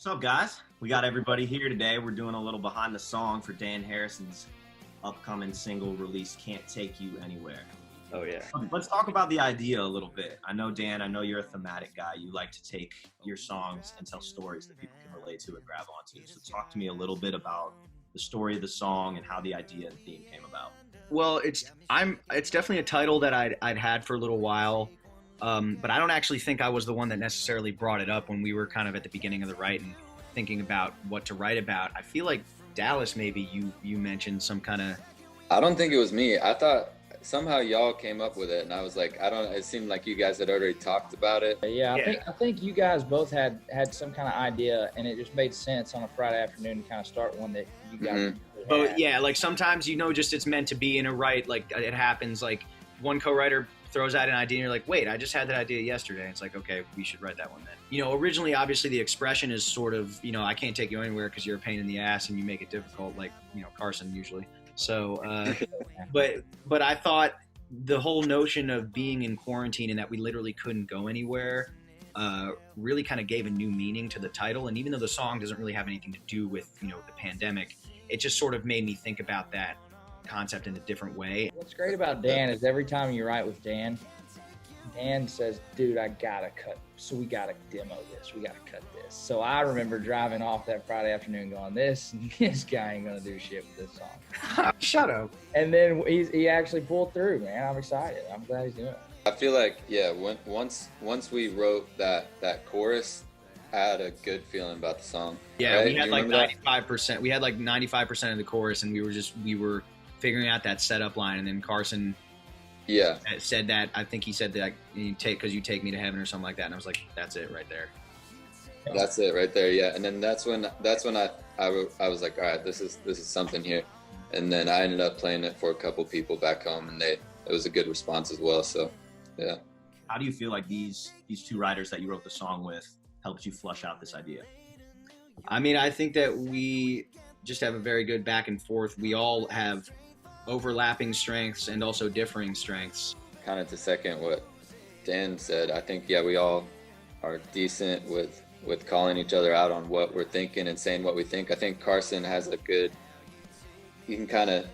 up, guys? We got everybody here today. We're doing a little behind the song for Dan Harrison's upcoming single release, Can't Take You Anywhere. Oh, yeah. Let's talk about the idea a little bit. I know, Dan, I know you're a thematic guy. You like to take your songs and tell stories that people can relate to and grab onto. So talk to me a little bit about the story of the song and how the idea and theme came about. Well, it's definitely a title that I'd had for a little while, but I don't actually think I was the one that necessarily brought it up when we were kind of at the beginning of the write and thinking about what to write about. I feel like Dallas, maybe you mentioned some kind of. I don't think it was me. I thought somehow y'all came up with it, and I was like, it seemed like you guys had already talked about it. I think you guys both had some kind of idea, and it just made sense on a Friday afternoon to kind of start one that you guys. Mm-hmm. But yeah, like sometimes just it's meant to be in a write. Like it happens. Like one co-writer throws out an idea, and you're like, wait, I just had that idea yesterday. It's like, okay, we should write that one then. Originally, obviously, the expression is sort of, I can't take you anywhere because you're a pain in the ass and you make it difficult, like Carson usually. So, but I thought the whole notion of being in quarantine and that we literally couldn't go anywhere really kind of gave a new meaning to the title. And even though the song doesn't really have anything to do with, the pandemic, it just sort of made me think about that concept in a different way. What's great about Dan is every time you write with Dan says, dude, I gotta cut. So we gotta demo this. We gotta cut this. So I remember driving off that Friday afternoon going, this guy ain't gonna do shit with this song. Shut up. And then he actually pulled through, man. I'm excited. I'm glad he's doing it. I feel like, once we wrote that chorus, I had a good feeling about the song. Yeah, right? we had like 95%. We had like 95% of the chorus, and we were figuring out that setup line, and then Carson said that. I think he said that because you take me to heaven or something like that, and I was like, that's it right there. That's it right there, yeah. And then that's when I was like, all right, this is something here. And then I ended up playing it for a couple people back home, and it was a good response as well. So, yeah. How do you feel like these two writers that you wrote the song with helped you flush out this idea? I mean, I think that we just have a very good back and forth. We all have overlapping strengths and also differing strengths. Kind of to second what Dan said, I think, we all are decent with calling each other out on what we're thinking and saying what we think. I think Carson has you can kind of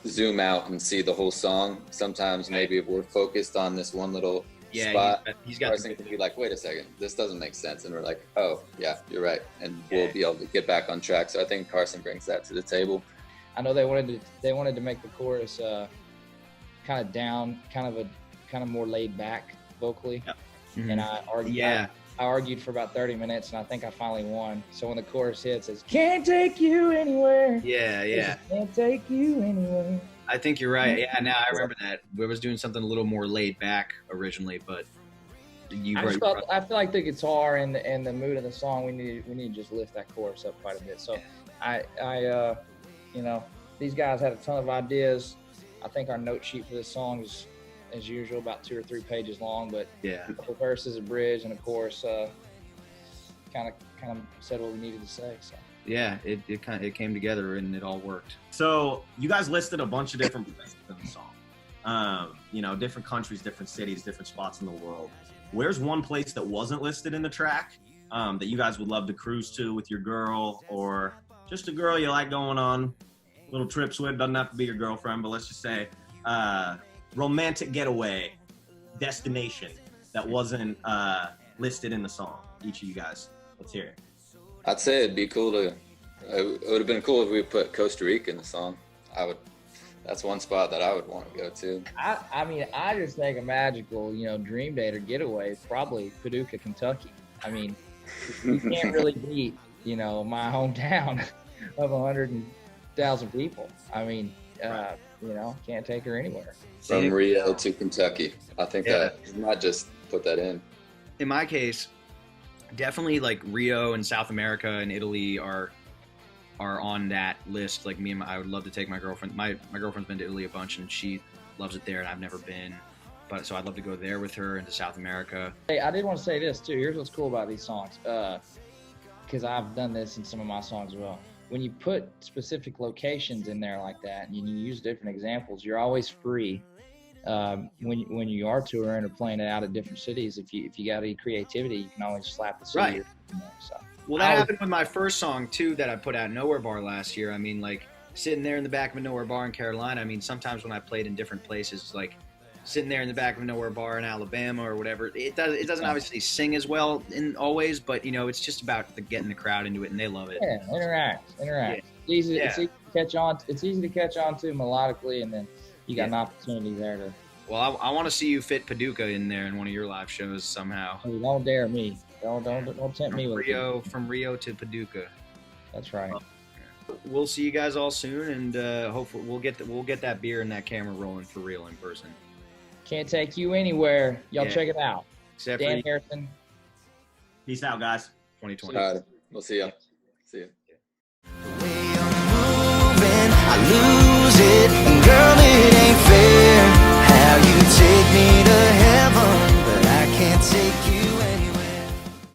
zoom out and see the whole song. Sometimes maybe if we're focused on this one little spot, he's got Carson can be like, wait a second, this doesn't make sense. And we're like, oh, yeah, you're right. And we'll be able to get back on track. So I think Carson brings that to the table. I know they wanted to make the chorus kind of down, kind of more laid back vocally. Yeah. Mm-hmm. And I argued for about 30 minutes, and I think I finally won. So when the chorus hits, it's "Can't take you anywhere." Yeah. Can't take you anywhere. I think you're right. Yeah, now I remember that. We was doing something a little more laid back originally, but I feel like the guitar and the mood of the song, we need to just lift that chorus up quite a bit. So I these guys had a ton of ideas. I think our note sheet for this song is, as usual, about 2 or 3 pages long, but a couple verses, a bridge, and a chorus kind of said what we needed to say. So. Yeah, it came together and it all worked. So you guys listed a bunch of different places in the song. Different countries, different cities, different spots in the world. Where's one place that wasn't listed in the track that you guys would love to cruise to with your girl, or just a girl you like going on little trips with? Doesn't have to be your girlfriend, but let's just say romantic getaway destination that wasn't listed in the song. Each of you guys, let's hear it. I'd say it'd be cool it would have been cool if we put Costa Rica in the song. That's one spot that I would want to go to. I mean, I just think a magical, dream date or getaway is probably Paducah, Kentucky. I mean, you can't really beat, my hometown of 100,000 people. I mean, can't take her anywhere. From Rio to Kentucky. I think that you might just put that in. In my case, definitely like Rio and South America and Italy are on that list. Like I would love to take my girlfriend. My girlfriend's been to Italy a bunch and she loves it there, and I've never been. But so I'd love to go there with her into South America. Hey, I did want to say this too. Here's what's cool about these songs, because I've done this in some of my songs as well. When you put specific locations in there like that, and you use different examples, you're always free. When you are touring or playing it out at different cities, if you got any creativity, you can always slap the city. Right. In there, so. Well, that happened with my first song too that I put out, Nowhere Bar, last year. I mean, like sitting there in the back of a Nowhere Bar in Carolina. I mean, sometimes when I played in different places, like sitting there in the back of a Nowhere Bar in Alabama or whatever, it doesn't obviously sing as well in always, but you know, it's just about getting the crowd into it, and they love it. Yeah, interact. Yeah. It's easy to catch on. It's easy to catch on to melodically, and then you got an opportunity there to. Well, I want to see you fit Paducah in there in one of your live shows somehow. Hey, don't dare me. Don't tempt me with it. From Rio to Paducah. That's right. We'll see you guys all soon, and hopefully we'll get that beer and that camera rolling for real in person. Can't take you anywhere. Y'all check it out. Except Dan for Harrison. Peace out, guys. 2020. All right. We'll see ya. See ya. The way I'm moving, I lose it. And girl, it ain't fair how you take me to heaven, but I can't take you.